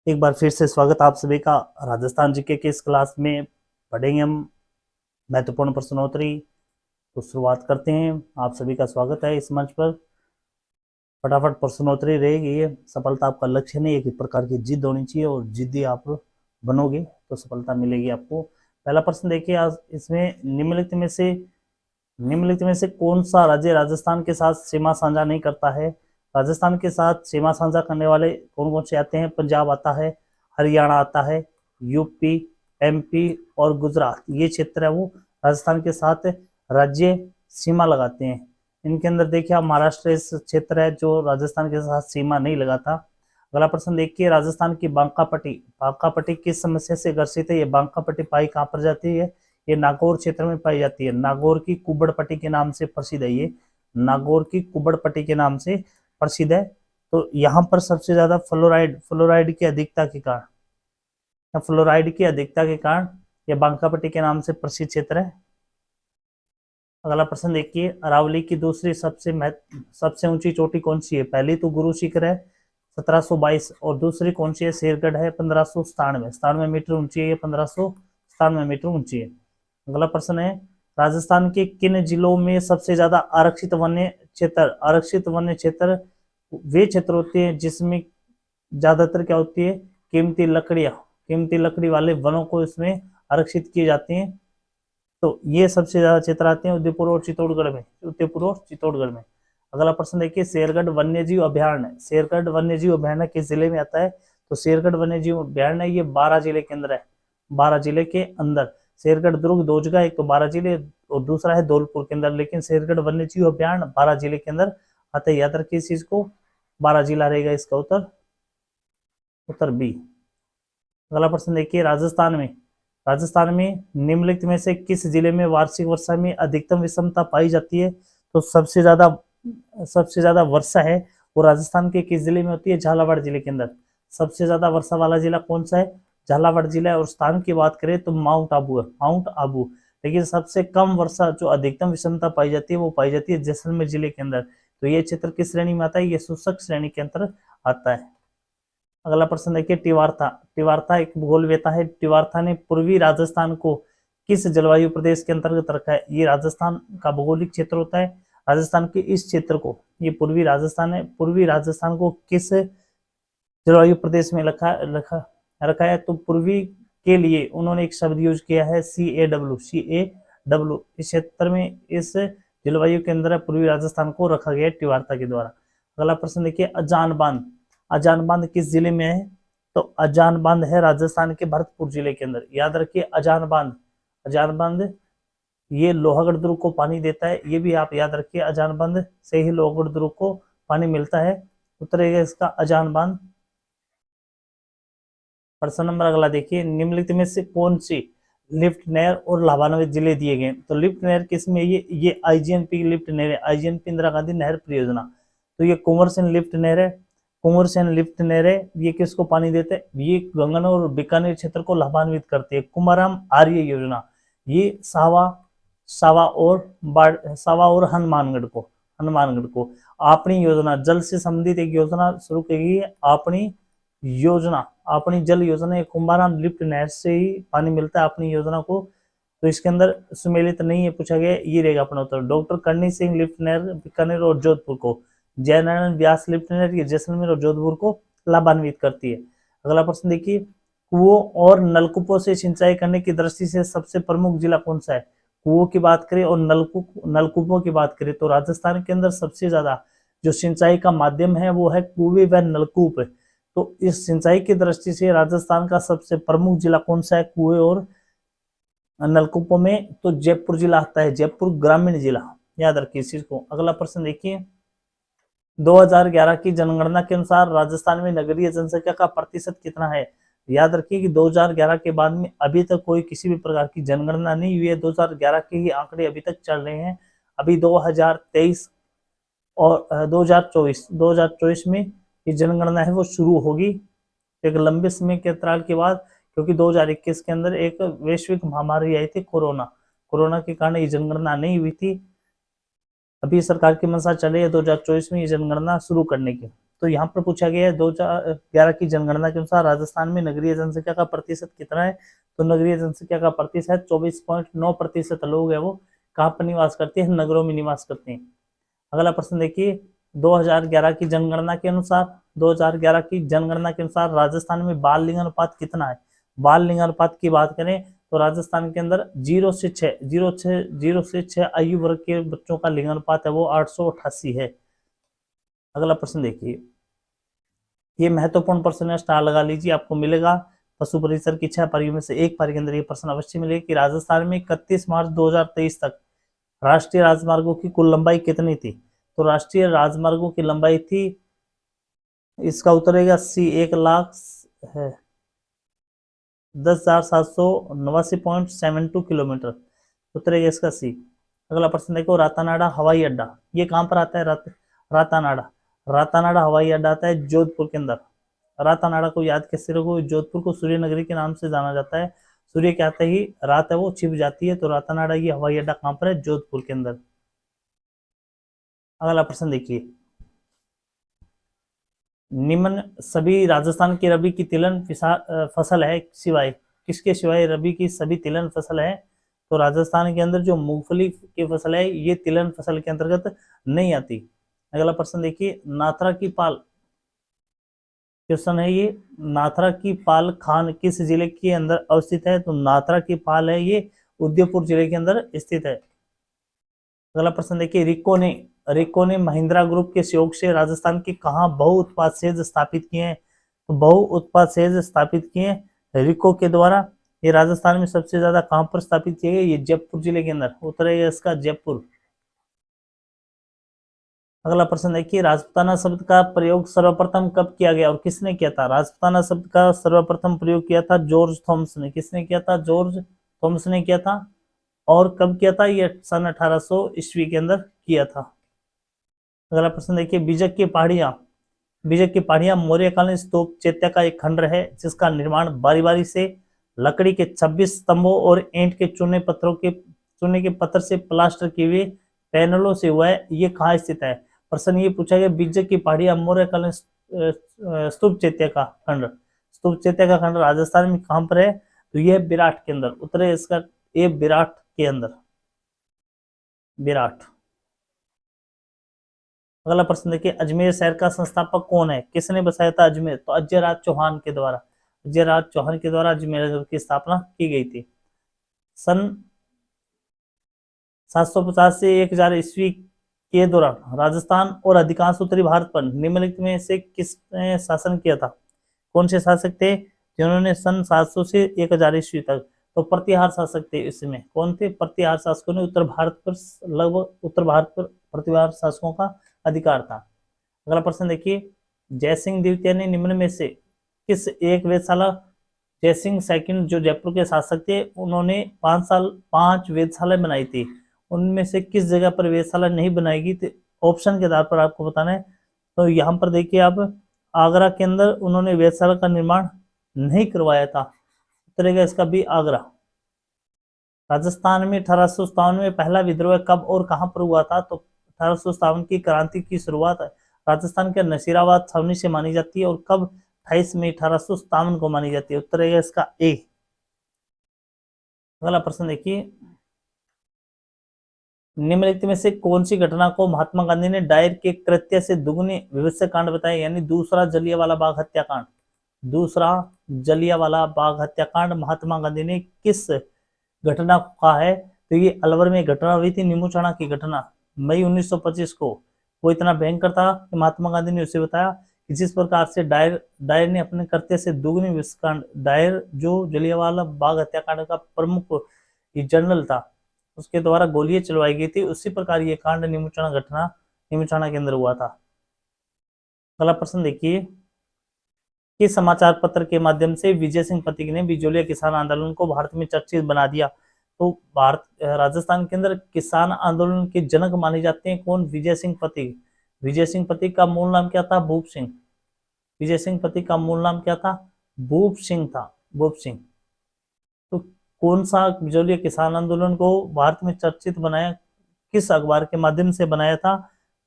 एक बार फिर से स्वागत आप सभी का। राजस्थान जीके के इस क्लास में पढ़ेंगे हम महत्वपूर्ण प्रश्नोत्तरी। तो शुरुआत करते हैं। आप सभी का स्वागत है इस मंच पर। फटाफट प्रश्नोत्तरी रहेगी। ये सफलता आपका लक्ष्य नहीं, एक प्रकार की जिद होनी चाहिए और जिद्दी आप बनोगे तो सफलता मिलेगी आपको। पहला प्रश्न देखिए, आज इसमें निम्नलिखित में से कौन सा राज्य राजस्थान के साथ सीमा साझा नहीं करता है। राजस्थान के साथ सीमा साझा करने वाले कौन कौन से आते हैं? पंजाब आता है, हरियाणा आता है, यूपी, एमपी और गुजरात, ये क्षेत्र है वो राजस्थान के साथ राज्य सीमा लगाते हैं। इनके अंदर देखिए आप, महाराष्ट्र इस क्षेत्र है जो राजस्थान के साथ सीमा नहीं लगाता। अगला प्रश्न देखिए, राजस्थान की बांकापट्टी किस समस्या से ग्रसित है? ये बांकापट्टी पाई कहाँ पर जाती है? ये नागौर क्षेत्र में पाई जाती है। नागौर की कुबड़ पट्टी के नाम से प्रसिद्ध है। ये नागौर की कुबड़ पट्टी के नाम से प्रसिद्ध है। तो यहाँ पर सबसे ज्यादा फ्लोराइड की अधिकता के कारण यह बांकापट्टी के नाम से प्रसिद्ध क्षेत्र है। अगला प्रश्न देखिए, अरावली की दूसरी सबसे ऊंची चोटी कौन सी है? पहली तो गुरु शिखर है 1722 और दूसरी कौन सी है? शेरगढ़ है 1597 मीटर ऊंची है। ये 1597 मीटर ऊंची है। अगला प्रश्न है, राजस्थान के किन जिलों में सबसे ज्यादा आरक्षित वन्य क्षेत्र वे क्षेत्र होते हैं जिसमें ज्यादातर क्या होती है? कीमती लकड़ी वाले वनों को इसमें आरक्षित किए जाते हैं। तो ये सबसे ज्यादा क्षेत्र आते हैं उदयपुर और चित्तौड़गढ़ में। अगला प्रश्न देखिए, शेरगढ़ वन्यजीव अभयारण्य किस जिले में आता है? तो शेरगढ़ वन्यजीव अभयारण्य ये 12 जिले के अंदर है। 12 जिले के अंदर शेरगढ़ दुर्ग दो जगह, एक तो 12 जिले और दूसरा है धौलपुर के अंदर, लेकिन शेरगढ़ वन्यजीव अभयारण्य 12 जिले के अंदर आता है। याद रखिए इस चीज को, 12 जिला रहेगा इसका उत्तर बी। अगला प्रश्न देखिए, राजस्थान में निम्नलिखित में से किस जिले में वार्षिक वर्षा में अधिकतम विषमता पाई जाती है? तो सबसे ज्यादा वर्षा है वो राजस्थान के किस जिले में होती है? झालावाड़ जिले के अंदर। सबसे ज्यादा वर्षा वाला जिला कौन सा है? झालावाड़ जिला है। और स्थान की बात करें तो माउंट आबू। लेकिन सबसे कम वर्षा जो अधिकतम विषमता पाई जाती है वो पाई जाती है जैसलमेर जिले के अंदर। तो ये क्षेत्र किस श्रेणी में आता है? ये शुष्क श्रेणी के अंतर्गत आता है। अगला प्रश्न देखिए, टिवार्था एक भूगोलवेता है। टिवार्था ने पूर्वी राजस्थान को किस जलवायु प्रदेश के अंतर्गत रखा है? ये राजस्थान का भौगोलिक क्षेत्र होता है। राजस्थान के इस क्षेत्र को, ये पूर्वी राजस्थान है, पूर्वी राजस्थान को किस जलवायु प्रदेश में रखा है? तो पूर्वी के लिए उन्होंने एक शब्द यूज किया है CAW। इस क्षेत्र में, इस जलवायु के अंदर पूर्वी राजस्थान को रखा गया है टिवार्था के द्वारा। अगला प्रश्न देखिए, अजान बांध किस जिले में है? तो अजान बांध है राजस्थान के भरतपुर जिले के अंदर। याद रखिए, अजान बांध ये लोहागढ़ दुर्ग को पानी देता है। ये भी आप याद रखिए, अजान बांध से ही लोहागढ़ दुर्ग को पानी मिलता है। उत्तर रहेगा इसका अजान बांध। प्रश्न नंबर अगला देखिए, निम्नलिखित में से कौन सी लिफ्ट नहर और लाभान्वित जिले दिए गए? तो लिफ्ट नहर किसमें? ये IGNP की लिफ्ट नहर है, IGNP इंदिरा गांधी नहर परियोजना। तो ये कुंवर सेन लिफ्ट नहर है। ये किसको पानी देते हैं? ये गंगनौर और बीकानेर क्षेत्र को लाभान्वित करती है। कुमाराम आर्य योजना ये सावा और हनुमानगढ़ को अपनी योजना जल से संबंधित एक योजना शुरू की गई है। अपनी जल योजना कुंभाराम लिफ्ट नहर से ही पानी मिलता है अपनी योजना को। तो इसके अंदर सुमेलित नहीं है पूछा गया, ये रहेगा अपना उत्तर। डॉक्टर करनी सिंह लिफ्ट नहर बीकानेर और जोधपुर को, जयनारायण व्यास लिफ्ट नहर ये जैसलमेर और जोधपुर को लाभान्वित करती है। अगला प्रश्न देखिए, कुओं और नलकूपों से सिंचाई करने की दृष्टि से सबसे प्रमुख जिला कौन सा है? कुओं की बात करें और नलकूपों की बात करें तो राजस्थान के अंदर सबसे ज्यादा जो सिंचाई का माध्यम है वो है कुएं व नलकूप। तो इस सिंचाई की दृष्टि से राजस्थान का सबसे प्रमुख जिला कौन सा है कुएं और नलकूपों में? तो जयपुर जिला आता है, जयपुर ग्रामीण जिला। याद रखिए इस चीज को। अगला प्रश्न देखिए, 2011 की जनगणना के अनुसार राजस्थान में नगरीय जनसंख्या का प्रतिशत कितना है? याद रखिए कि 2011 के बाद में अभी तक कोई किसी भी प्रकार की जनगणना नहीं हुई है। 2011 के ही आंकड़े अभी तक चल रहे हैं। अभी 2023 और 2024 में ये जनगणना है वो शुरू होगी एक लंबे समय के अंतराल के बाद, क्योंकि 2021 के अंदर एक वैश्विक महामारी आई थी कोरोना के कारण ये जनगणना नहीं हुई थी। अभी सरकार की मंशा चल रही है 2024 में ये जनगणना शुरू करने की। तो यहाँ पर पूछा गया है 2011 की जनगणना के अनुसार राजस्थान में नगरीय जनसंख्या का प्रतिशत कितना है। तो नगरीय जनसंख्या का प्रतिशत 24.9% लोग है वो कहाँ पर निवास करते हैं, नगरों में निवास करते हैं। अगला प्रश्न देखिए 2011 की जनगणना के अनुसार 2011 की जनगणना के अनुसार राजस्थान में बाल लिंग अनुपात कितना है। बाल लिंग अनुपात की बात करें तो राजस्थान के अंदर 0 से 6 आयु वर्ग के बच्चों का लिंग अनुपात है वो 888 है। अगला प्रश्न देखिए, ये महत्वपूर्ण प्रश्न है, स्टार लगा लीजिए, आपको मिलेगा पशु परिसर की 6 पारियों में से एक पारी के अंदर ये प्रश्न अवश्य मिलेगा कि राजस्थान में 31 मार्च 2023 तक राष्ट्रीय राजमार्गों की कुल लंबाई कितनी थी। तो राष्ट्रीय राजमार्गों की लंबाई थी, इसका उत्तर है 1,लाख है 10,789.72 किलोमीटर, उत्तर है इसका सी। अगला प्रश्न देखो, रातानाडा हवाई अड्डा ये कहां पर आता है। रातानाडा रातानाडा हवाई अड्डा आता है जोधपुर के अंदर। रातानाडा को याद कैसे रखो, जोधपुर को सूर्य नगरी के नाम से जाना जाता है। सूर्य के आते ही रात है वो छिप जाती है, तो रातानाडा ये हवाई अड्डा कहां पर है, जोधपुर के अंदर। अगला प्रश्न देखिए, निम्न सभी राजस्थान की रबी की तिलहन फसल है सिवाय किसके, सिवाय रबी की सभी तिलहन फसल है। तो राजस्थान के अंदर जो मूंगफली की फसल है ये तिलहन फसल के अंतर्गत नहीं आती। अगला प्रश्न देखिए, नाथरा की पाल क्वेश्चन है ये, नाथरा की पाल खान किस जिले के अंदर अवस्थित है। तो नाथरा की पाल है ये उदयपुर जिले के अंदर स्थित है। अगला प्रश्न देखिए, रिको ने महिंद्रा ग्रुप के सहयोग से राजस्थान के कहा बहु उत्पाद संयंत्र स्थापित किए हैं। तो बहु उत्पाद संयंत्र स्थापित किए हैं रिको के द्वारा। ये राजस्थान में सबसे ज्यादा कहां पर स्थापित किए गए, ये जयपुर जिले के अंदर, उत्तर है इसका जयपुर। अगला प्रश्न देखिए, राजपूताना शब्द का प्रयोग सर्वप्रथम कब किया गया और किसने किया था। राजपूताना शब्द का सर्वप्रथम प्रयोग किया था जॉर्ज थॉमस ने। किसने किया था, जॉर्ज थॉमस ने किया था। और कब किया था, ये सन 1800 ईस्वी के अंदर किया था। अगला प्रश्न देखिए, बीजक की पहाड़ियां मौर्यकालीन स्तूप चैत्य का एक खंड है जिसका निर्माण बारी बारी से लकड़ी के 26 स्तंभों और ईंट के चूने के पत्थर से प्लास्टर किए हुए पैनलों से हुआ है। ये कहाँ स्थित है। प्रश्न ये पूछा गया, बीजक की पहाड़ियां मौर्यकालीन स्तूप चैत्य का खंड राजस्थान में कहां पर है। तो यह विराट के अंदर, उत्तर है इसका ये विराट के अंदर, विराट। अगला प्रश्न देखिए, अजमेर शहर का संस्थापक कौन है, किसने बसाया था अजमेर। तो अजयराज चौहान के द्वारा अजमेर की स्थापना की गई थी। सन 750 से 1000 ईस्वी के दौरान राजस्थान और अधिकांश उत्तरी भारत पर निम्नलिखित में से किसने शासन किया था। कौन से शासक थे जिन्होंने सन 700 से 1000 ईस्वी तक। तो प्रतिहार शासक थे। इसमें कौन थे, प्रतिहार शासकों ने उत्तर भारत पर प्रतिहार शासकों का अधिकार था। अगला प्रश्न देखिए, जयसिंह द्वितीय ने निम्न में से किस एक वेधशाला, जयसिंह सेकंड जो जयपुर के शासक थे उन्होंने 5 वेधशाला बनाई थी, उनमें से किस जगह पर वेधशाला नहीं बनाएगी। तो ऑप्शन के आधार पर आपको बताना है। तो यहाँ पर देखिए आप, आगरा के अंदर उन्होंने वेधशाला का निर्माण नहीं करवाया था, उतरेगा इसका भी आगरा। राजस्थान में 1857 में पहला विद्रोह कब और कहां पर हुआ था। तो 1857 की क्रांति की शुरुआत राजस्थान के नसीराबाद छावनी से मानी जाती है और कब 28 मई 1857 को मानी जाती है, उत्तर है इसका ए। अगला प्रश्न देखिए, निम्नलिखित में से कौन सी घटना को महात्मा गांधी ने डायर के कृत्य से दुगनी विभत्स कांड बताया, यानी दूसरा जलियांवाला बाग हत्याकांड। महात्मा गांधी ने किस घटना को कहा है। तो ये अलवर में घटना हुई थी, नीमूचाणा की घटना मई 1925 को। वो इतना भयंकर था कि महात्मा गांधी ने उसे बताया कि जिस प्रकार से डायर ने अपने कृत्य से दुगनी विस्कांड, डायर जो जलियांवाला बाग हत्याकांड का प्रमुख जनरल था उसके द्वारा गोलियां चलवाई गई थी, उसी प्रकार ये कांड नीमूचाणा के अंदर हुआ था। अगला प्रश्न देखिए, किस समाचार पत्र के माध्यम से विजय सिंह पथिक ने बिजोलिया किसान आंदोलन को भारत में चर्चित बना दिया। तो राजस्थान के अंदर किसान आंदोलन के जनक माने जाते हैं कौन, विजय सिंह पथिक। विजय सिंह पथिक का मूल नाम क्या था, भूप सिंह। विजय सिंह पथिक का मूल नाम क्या था, भूप सिंह था, भूप सिंह। तो कौन सा बिजोलिया किसान आंदोलन को भारत में चर्चित बनाया, किस अखबार के माध्यम से बनाया था।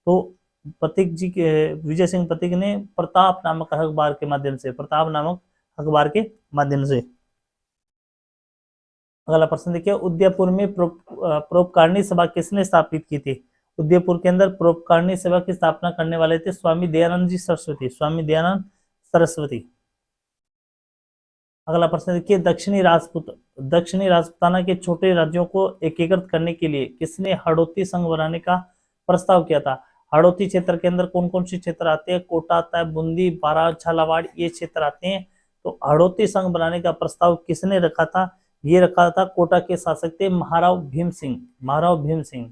तो प्रतीक जी के विजय सिंह प्रतीक ने प्रताप नामक अखबार के माध्यम से, प्रताप नामक अखबार के माध्यम से। अगला प्रश्न देखिए, उदयपुर में परोपकारिणी सभा किसने स्थापित की थी? उदयपुर के अंदर परोपकारिणी सभा की स्थापना करने वाले थे स्वामी दयानंद जी सरस्वती, स्वामी दयानंद सरस्वती। अगला प्रश्न देखिए, दक्षिणी राजपूताना के छोटे राज्यों को एकीकृत करने के लिए किसने हड़ौती संघ बनाने का प्रस्ताव किया था? हड़ौती क्षेत्र के अंदर कौन कौन से क्षेत्र आते हैं? कोटा आता है, बूंदी, बारां, झालावाड़, ये क्षेत्र आते हैं। तो हड़ौती संघ बनाने का प्रस्ताव किसने रखा था? ये रखा था कोटा के शासक थे महाराव भीम सिंह, महाराव भीम सिंह।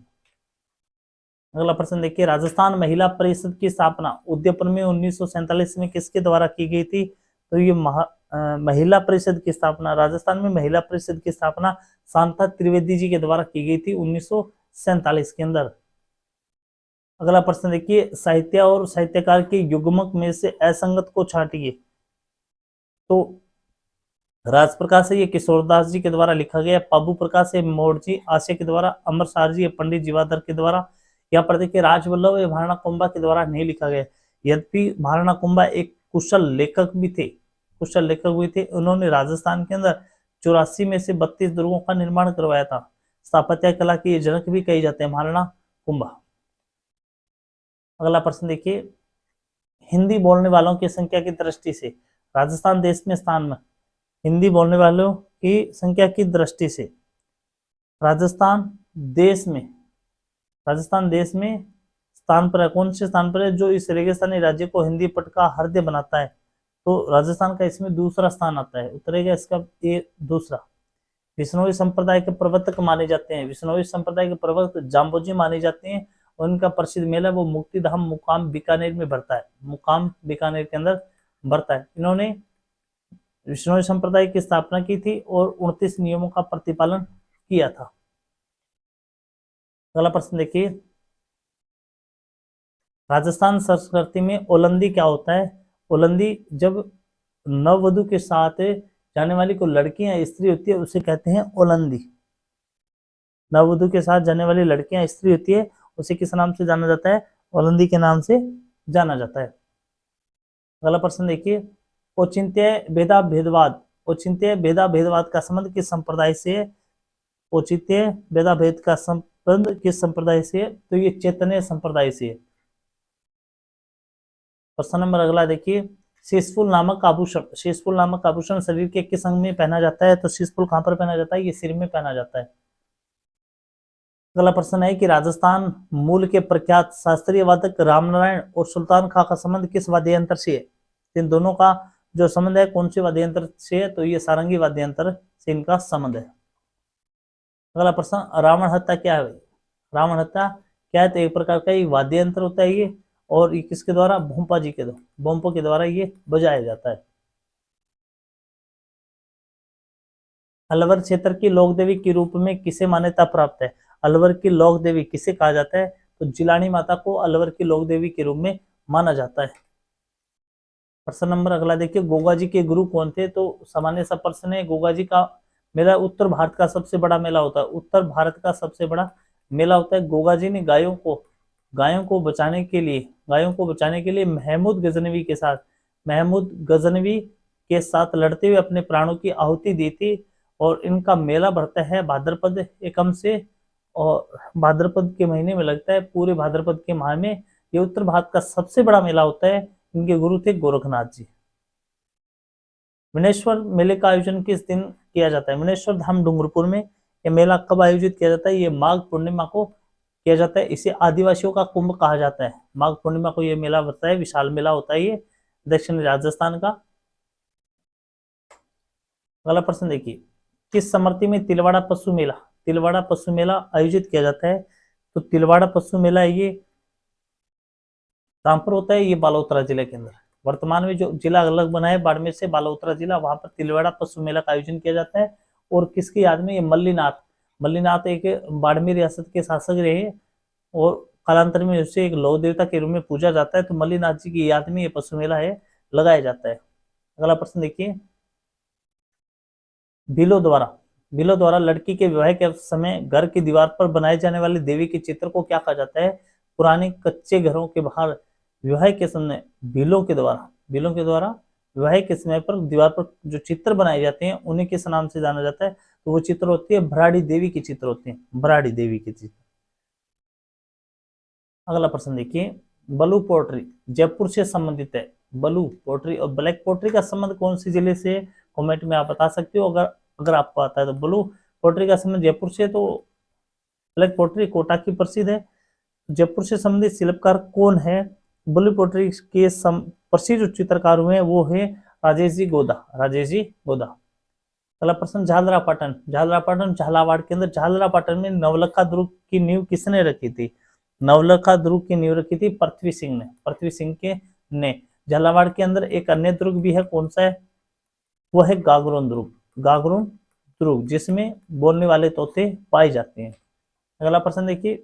अगला प्रश्न देखिए, राजस्थान महिला परिषद की स्थापना उदयपुर में 1947 में किसके द्वारा की गई थी? तो ये महिला परिषद की स्थापना, राजस्थान में महिला परिषद की स्थापना शांता त्रिवेदी जी के द्वारा की गई थी 1947 के अंदर। अगला प्रश्न देखिए, साहित्य और साहित्यकार के युग्मक में से असंगत को छांटिए। तो राजप्रकाश है ये किशोरदास जी के द्वारा लिखा गया, पाबू प्रकाश है मोड़जी आशय के द्वारा, अमर सार जी पंडित जीवाधर के द्वारा। यहाँ पर देखिए राजवल्लभ महाराणा कुंभा के द्वारा नहीं लिखा गया, यद्यपि महाराणा कुंभा एक कुशल लेखक भी थे, कुशल लेखक भी थे। उन्होंने राजस्थान के अंदर 84 में से 32 दुर्गों का निर्माण करवाया था। स्थापत्य कला के जनक भी कहे जाते हैं महाराणा कुंभा। अगला प्रश्न देखिए, हिंदी बोलने वालों की संख्या की दृष्टि से राजस्थान देश में स्थान में, हिंदी बोलने वालों की संख्या की दृष्टि से राजस्थान देश में स्थान पर है। कौन से स्थान पर है? जो इस रेगिस्तानी राज्य को हिंदी पट का हृदय बनाता है, तो राजस्थान का इसमें दूसरा स्थान आता है, उतरेगा इसका ये दूसरा। विष्णोई संप्रदाय के प्रवर्तक माने जाते हैं, विष्णोई संप्रदाय के प्रवर्तक जाम्बोजी माने जाते हैं। उनका प्रसिद्ध मेला वो मुक्तिधाम मुकाम बीकानेर में भरता है, मुकाम बीकानेर के अंदर भरता है। इन्होंने विष्णोई संप्रदाय की स्थापना की थी और 29 नियमों का प्रतिपालन किया था। अगला प्रश्न देखिए, राजस्थान संस्कृति में ओलंदी क्या होता है? ओलंदी जब नववधु के साथ जाने वाली कोई लड़की या स्त्री होती है उसे कहते हैं ओलंदी। नववधु के साथ जाने वाली लड़की या स्त्री होती है उसे किस नाम से जाना जाता है? ओलंदी के नाम से जाना जाता है। अगला प्रश्न देखिए, औचित्य भेदा भेदवाद, औचित्य भेदा भेदवाद का संबंध किस संप्रदाय से है? औचित्य भेदा भेद का संबंध किस संप्रदाय से है? तो ये चैतन्य संप्रदाय से है। प्रश्न नंबर अगला देखिए, शीशफुल नामक आभूषण, शीशफुल नामक आभूषण शरीर के किस अंग में पहना जाता है? तो शीशफुल कहां पर पहना जाता है? ये सिर में पहना जाता है। अगला प्रश्न है कि राजस्थान मूल के प्रख्यात शास्त्रीय वादक रामनारायण और सुल्तान खां का संबंध किस वाद्य यंत्र से है? इन दोनों का जो संबंध है कौन से वाद्य यंत्र से है? तो ये सारंगी वाद्य यंत्र से इनका संबंध है। अगला प्रश्न, रावण हत्या क्या है? रावण हत्या क्या है? तो एक प्रकार का ये वाद्य यंत्र होता है ये, और ये किसके द्वारा? भोंपा जी के द्वारा, भोंपो के द्वारा ये बजाया जाता है। अलवर क्षेत्र की लोक देवी के रूप में किसे मान्यता प्राप्त है? अलवर की लोक देवी किसे कहा जाता है? तो जिलानी माता को अलवर की लोक देवी के रूप में माना जाता है। प्रश्न नंबर अगला देखिए, गोगा जी के गुरु कौन थे? तो सामान्य सा प्रश्न है। गोगा जी का मेला उत्तर भारत का सबसे बड़ा मेला होता है, उत्तर भारत का सबसे बड़ा मेला होता है। गोगा जी ने गायों को बचाने के लिए महमूद गजनवी के साथ लड़ते हुए अपने प्राणों की आहुति दी थी। और इनका मेला भरता है भाद्रपद एकम से, और भाद्रपद के महीने में लगता है, पूरे भाद्रपद के माह में। ये उत्तर भारत का सबसे बड़ा मेला होता है। इनके गुरु थे गोरखनाथ जी। विनेश्वर मेले का आयोजन किस दिन किया जाता है? विनेश्वर धाम डूंगरपुर में ये मेला कब आयोजित किया जाता है? ये माघ पूर्णिमा को किया जाता है। इसे आदिवासियों का कुंभ कहा जाता है। माघ पूर्णिमा को ये मेला होता है, विशाल मेला होता है ये दक्षिणी राजस्थान का। अगला प्रश्न देखिए, किस समर्ति में तिलवाड़ा पशु मेला आयोजित किया जाता है? तो तिलवाड़ा पशु मेला ये कहां पर होता है? ये बालोतरा जिले के अंदर। वर्तमान में जो जिला अलग बना है बाड़मेर से, बालोतरा जिला, वहां पर तिलवाड़ा पशु मेला का आयोजन किया जाता है। और किसकी याद में? ये मल्लीनाथ एक बाड़मेर रियासत के शासक रहे और कालांतर में उसे एक लौ देवता के रूप में पूजा जाता है। तो मल्लीनाथ जी की याद में ये पशु मेला है लगाया जाता है। अगला प्रश्न देखिए, भीलों द्वारा लड़की के विवाह के समय घर की दीवार पर बनाए जाने वाले देवी के चित्र को क्या कहा जाता है? पुराने कच्चे घरों के बाहर विवाह के समय भीलों के द्वारा विवाह के समय पर दीवार पर जो चित्र बनाए जाते हैं उन्हें किस नाम से जाना जाता है? तो वो चित्र होती है भराड़ी देवी की चित्र होते हैं, भराड़ी देवी की चित्र। अगला प्रश्न देखिए, बलू पोट्री जयपुर से संबंधित है। बलू पोट्री और ब्लैक पोट्री का संबंध कौन सी जिले से? कमेंट में आप बता सकते हो अगर अगर आपको आता है तो। बलू पोट्री का संबंध जयपुर से, तो ब्लैक पोट्री कोटा की प्रसिद्ध है। जयपुर से संबंधित शिल्पकार कौन है? बलू पोट्री के प्रसिद्ध जो चित्रकार हुए हैं वो है राजेश जी गोदा, राजेश जी गोदा। अगला प्रश्न, झालरापाटन झालावाड़ के अंदर झालरापाटन में नवलखा दुर्ग की नींव किसने रखी थी? नवलखा दुर्ग की नींव रखी थी पृथ्वी सिंह ने, पृथ्वी सिंह के ने। झालावाड़ के अंदर एक अन्य दुर्ग भी है, कौन सा है? वो है गागरोन दुर्ग, गागरोन दुर्ग, जिसमें बोलने वाले तोते पाए जाते हैं। अगला प्रश्न देखिए,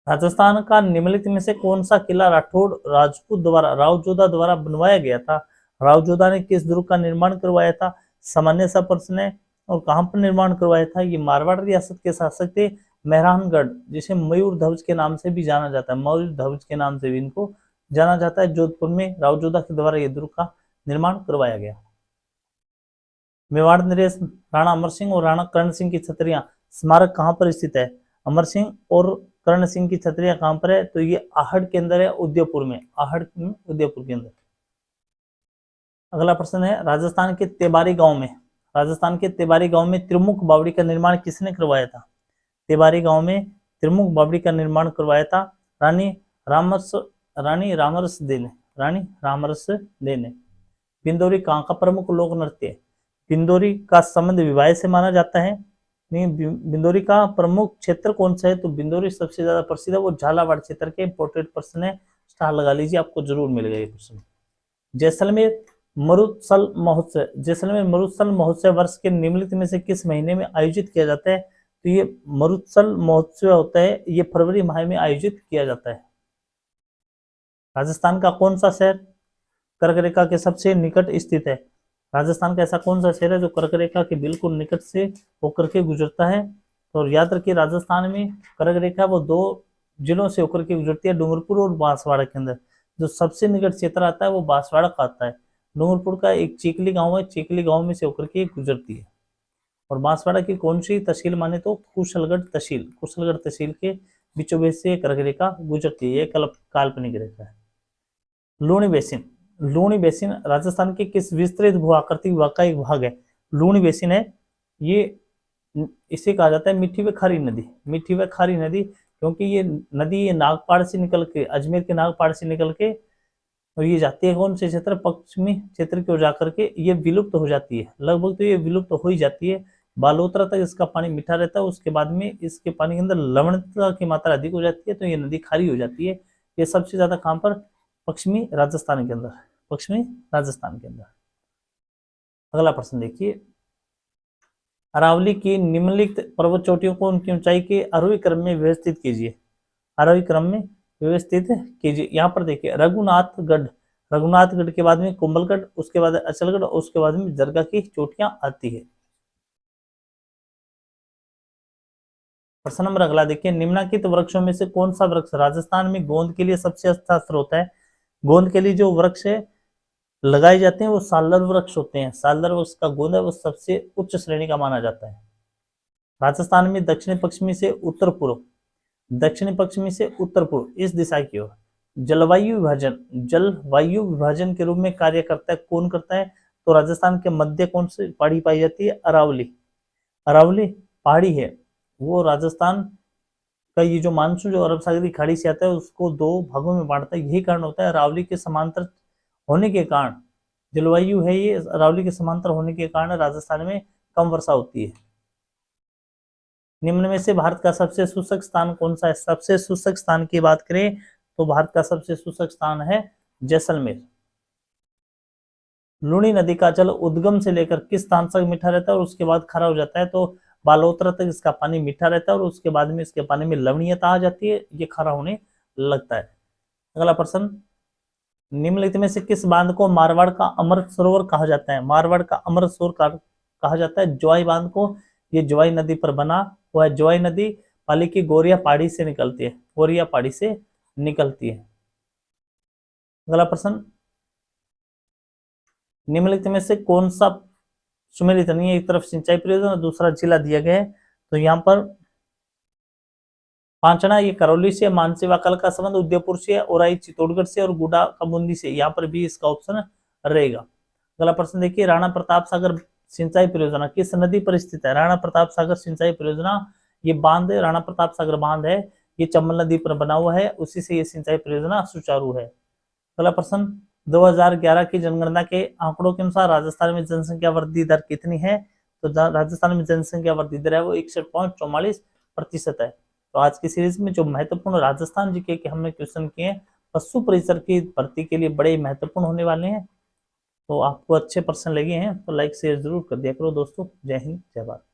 राजस्थान का निम्नलिखित में से कौन सा किला राठौड़ राजपूत द्वारा रावजोधा द्वारा बनवाया गया था? रावजोधा ने किस दुर्ग का निर्माण करवाया था? सामान्य सा प्रश्न है। और कहां पर निर्माण करवाया था? ये मारवाड़ रियासत के शासक थे मेहरानगढ़, जिसे मयूर ध्वज के नाम से भी जाना जाता है, मयूर ध्वज के नाम से भी इनको जाना जाता है। जोधपुर में रावजोधा के द्वारा ये दुर्ग का निर्माण करवाया गया। मेवाड़ नरेश, राणा अमर सिंह और राणा कर्ण सिंह की छतरियां स्मारक कहां पर स्थित है? अमर सिंह और कर्ण सिंह की छतरियां कहां पर है? तो ये आहड़ के अंदर है, उदयपुर में, आहड़ उदयपुर के अंदर। अगला प्रश्न है, राजस्थान के तेबारी गांव में त्रिमुख बावड़ी का निर्माण किसने करवाया था? तेबारी गांव में त्रिमुख बावड़ी का निर्माण करवाया था रानी रामरस दे ने। बिंदोरी कहाँ का प्रमुख लोक नृत्य है? बिंदोरी का संबंध विवाह से माना जाता है। नहीं, बिंदोरी का प्रमुख क्षेत्र कौन सा है? तो बिंदोरी सबसे ज्यादा प्रसिद्ध है वो झालावाड़ क्षेत्र के। इंपोर्टेंट प्रश्न है, स्टार लगा लीजिए, आपको जरूर मिलेगा ये प्रश्न। जैसलमेर मरुत्सव महोत्सव वर्ष के निम्नलिखित में से किस महीने में आयोजित किया जाता है? तो ये मरुत्सव महोत्सव होता है, ये फरवरी माह में आयोजित किया जाता है। राजस्थान का कौन सा शहर कर्क रेखा के सबसे निकट स्थित है? राजस्थान का ऐसा कौन सा शहर है जो कर्क रेखा के बिल्कुल निकट से होकर के गुजरता है? तो याद रखिए, राजस्थान में कर्क रेखा वो दो जिलों से होकर के गुजरती है, डूंगरपुर और बांसवाड़ा के अंदर। जो सबसे निकट क्षेत्र आता है वो बांसवाड़ा का आता है। डूंगरपुर का एक चीकली गांव है, चीकली गांव में से होकर के गुजरती है। और बांसवाड़ा की कौन सी तहसील माने? तो कुशलगढ़ तहसील के बीचों बीच से कर्क रेखा गुजरती है, ये काल्पनिक रेखा है। लूणी बेसिन राजस्थान के किस विस्तृत भू आकृति विभाग का एक भाग है? लूणी बेसिन है ये, इसे कहा जाता है मीठी व खारी नदी, क्योंकि ये नदी ये नागपाड़ से निकल के, अजमेर के नागपाड़ से निकल के और ये जाती है कौन से क्षेत्र? पश्चिमी क्षेत्र की ओर जाकर के ये विलुप्त हो जाती है, लगभग तो ये विलुप्त हो ही जाती है। बालोतरा तक इसका पानी मीठा रहता है, उसके बाद में इसके पानी के अंदर लवणता की मात्रा अधिक हो जाती है, तो ये नदी खारी हो जाती है। ये सबसे ज्यादा कहां पर? पश्चिमी राजस्थान के अंदर। अगला प्रश्न देखिए, अरावली की निम्नलिखित पर्वत चोटियों को उनकी ऊंचाई के आरोही क्रम में व्यवस्थित कीजिए। यहाँ पर देखिए, रघुनाथगढ़ के बाद में कुंभलगढ़, उसके बाद अचलगढ़ और उसके बाद में जरगा की चोटियां आती है। प्रश्न नंबर अगला देखिए, निम्नलिखित वृक्षों में से कौन सा वृक्ष राजस्थान में गोंद के लिए सबसे अच्छा स्रोत है? गोंद के लिए जो वृक्ष है लगाए जाते हैं वो सालर वृक्ष होते हैं। सालर वृक्ष का गोंद है वो सबसे उच्च श्रेणी का माना जाता है। राजस्थान में दक्षिण पश्चिमी से उत्तर पूर्व इस दिशा की ओर जलवायु विभाजन के रूप में कार्य करता है। कौन करता है? तो राजस्थान के मध्य कौन सी पहाड़ी पाई जाती है? अरावली पहाड़ी है, वो राजस्थान का ये जो मानसून जो अरब सागर की खाड़ी से आता है उसको दो भागों में बांटता है। यही कारण होता है, अरावली के समांतर होने के कारण जलवायु है ये, अरावली के समांतर होने के कारण राजस्थान में कम वर्षा होती है। निम्न में से भारत का सबसे शुष्क स्थान कौन सा है? सबसे शुष्क स्थान की बात करें तो भारत का सबसे शुष्क स्थान है जैसलमेर। लूणी नदी का जल उद्गम से लेकर किस स्थान तक मीठा रहता है और उसके बाद खारा हो जाता है? तो बालोतरा तक इसका पानी मीठा रहता है और उसके बाद में इसके पानी में लवणीयता आ जाती है, ये खारा होने लगता है। अगला प्रश्न, निम्नलिखित में से किस बांध को मारवाड़ का अमृत सरोवर कहा जाता है? मारवाड़ का अमृत सरोवर कहा जाता है ज्वाई बांध को। ये ज्वाई नदी पर बना हुआ है। ज्वाई नदी पाली की गोरिया पहाड़ी से निकलती है, गोरिया पहाड़ी से निकलती है। अगला प्रश्न, निम्नलिखित में से कौन सा सुमेलित नहीं है? एक तरफ सिंचाई परियोजना और दूसरा जिला दिया गया है। तो यहाँ पर पांचना ये करौली से, मानसी वाकल का संबंध उदयपुर से, औराई चित्तौड़गढ़ से और गुडा का बूंदी से। यहाँ पर भी इसका ऑप्शन रहेगा। अगला प्रश्न देखिए, राणा प्रताप सागर सिंचाई परियोजना किस नदी पर स्थित है? राणा प्रताप सागर सिंचाई परियोजना, ये बांध राणा प्रताप सागर बांध है, ये चंबल नदी पर बना हुआ है, उसी से ये सिंचाई परियोजना सुचारू है। अगला प्रश्न, 2011 की जनगणना के आंकड़ों के अनुसार राजस्थान में जनसंख्या वृद्धि दर कितनी है? तो राजस्थान में जनसंख्या वृद्धि दर है वो 61.44% है। तो आज की सीरीज में जो महत्वपूर्ण राजस्थान जीके के हमने क्वेश्चन किए हैं, पशु परिचर की भर्ती के लिए बड़े महत्वपूर्ण होने वाले हैं। तो आपको अच्छे प्रश्न लगे हैं तो लाइक शेयर जरूर कर दिया करो दोस्तों। जय हिंद, जय भारत।